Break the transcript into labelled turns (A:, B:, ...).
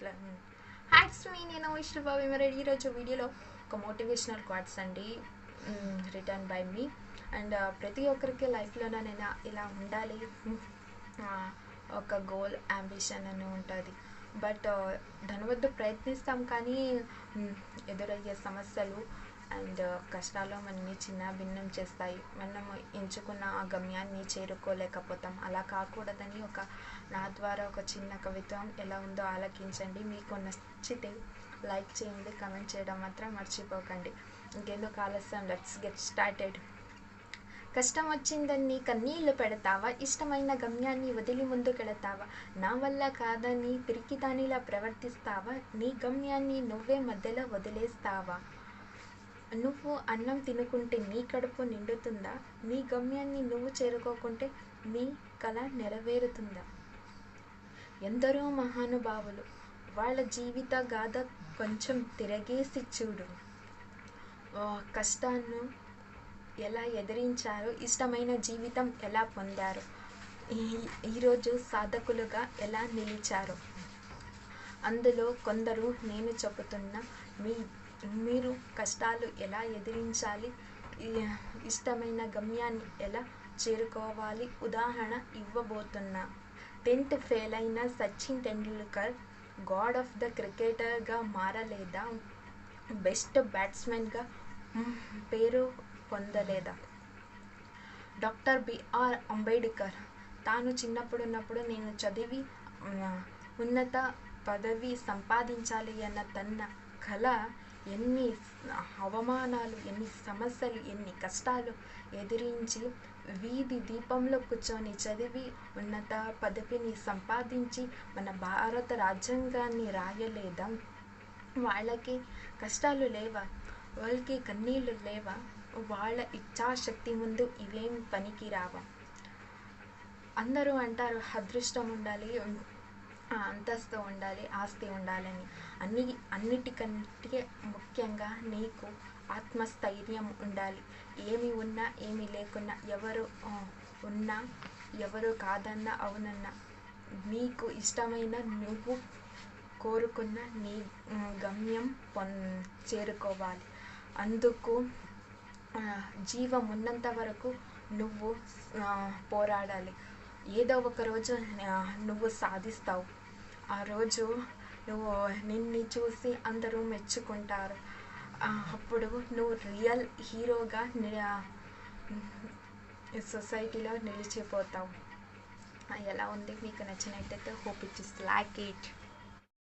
A: Hacks మీ నేను విష్ణుబాబు మీరు ఈరోజు వీడియోలో ఒక మోటివేషనల్ క్వాట్స్ అండి రిటర్న్ బై మీ అండ్ ప్రతి ఒక్కరికి లైఫ్లోనైనా ఇలా ఉండాలి ఒక గోల్ అంబిషన్ అని ఉంటుంది బట్ దాని వద్ద ప్రయత్నిస్తాం కానీ ఎదురయ్యే సమస్యలు అండ్ కష్టాలు మనని చిన్న భిన్నం చేస్తాయి. మనము ఎంచుకున్న ఆ గమ్యాన్ని చేరుకోలేకపోతాం. అలా కాకూడదని నా ద్వారా ఒక చిన్న కవిత్వం ఎలా ఉందో ఆలకించండి. మీకు నచ్చితే లైక్ చేయండి, కమెంట్ చేయడం మాత్రం మర్చిపోకండి. ఇంకెందుకు ఆలస్యం, లెట్స్ గెట్ స్టార్టెడ్. కష్టం వచ్చిందని కన్నీళ్లు పెడతావా? ఇష్టమైన గమ్యాన్ని వదిలి ముందుకెడతావా? నా వల్ల కాదని పిరికిదానిలా ప్రవర్తిస్తావా? నీ గమ్యాన్ని నువ్వే మధ్యలో వదిలేస్తావా? నువ్వు అన్నం తినుకుంటే నీ కడుపు నిండుతుందా? నీ గమ్యాన్ని నువ్వు చేరుకోకుంటే నీ కళ నెరవేరుతుందా? ఎందరో మహానుభావులు వాళ్ళ జీవిత గాథ కొంచెం తిరగేసి చూడు. కష్టాన్ని ఎలా ఎదిరించారో, ఇష్టమైన జీవితం ఎలా పొందారో, ఈరోజు సాధకులుగా ఎలా నిలిచారో అందులో కొందరు నేను చెబుతున్న మీరు కష్టాలు ఎలా ఎదిరించాలి, ఇష్టమైన గమ్యాన్ని ఎలా చేరుకోవాలి ఉదాహరణ ఇవ్వబోతున్నా. 10th ఫెయిల్ అయిన Sachin Tendulkar god of the క్రికెటర్గా మారలేదా? బెస్ట్ బ్యాట్స్మెన్గా పేరు పొందలేదా? డాక్టర్ బిఆర్ అంబేడ్కర్ తాను చిన్నప్పుడున్నప్పుడు నేను చదివి ఉన్నత పదవి సంపాదించాలి అన్న తన కళ ఎన్ని అవమానాలు, ఎన్ని సమస్యలు, ఎన్ని కష్టాలు ఎదిరించి వీధి దీపంలో కూర్చొని చదివి ఉన్నత పదవిని సంపాదించి మన భారత రాజ్యాంగాన్ని రాయలేదా? వాళ్ళకి కష్టాలు లేవా? వాళ్ళకి కన్నీళ్ళు లేవా? వాళ్ళ ఇచ్ఛాశక్తి ముందు ఇవేం పనికి రావా? అందరూ అంటారు అదృష్టం ఉండాలి, అంతస్తు ఉండాలి, ఆస్తి ఉండాలని. అన్నిటికంటే ముఖ్యంగా నీకు ఆత్మస్థైర్యం ఉండాలి. ఏమి ఉన్నా ఏమి లేకున్నా, ఎవరు ఉన్నా ఎవరు కాదన్నా అవునన్నా, నీకు ఇష్టమైన నువ్వు కోరుకున్న నీ గమ్యం చేరుకోవాలి. అందుకు జీవం ఉన్నంత వరకు నువ్వు పోరాడాలి. ఏదో ఒక రోజు నువ్వు సాధిస్తావు. ఆ రోజు నువ్వు నిన్ను చూసి అందరూ మెచ్చుకుంటారు. అప్పుడు నువ్వు రియల్ హీరోగా సొసైటీలో నిలిచిపోతావు. ఎలా ఉంది? మీకు నచ్చినట్టయితే hope it is like it.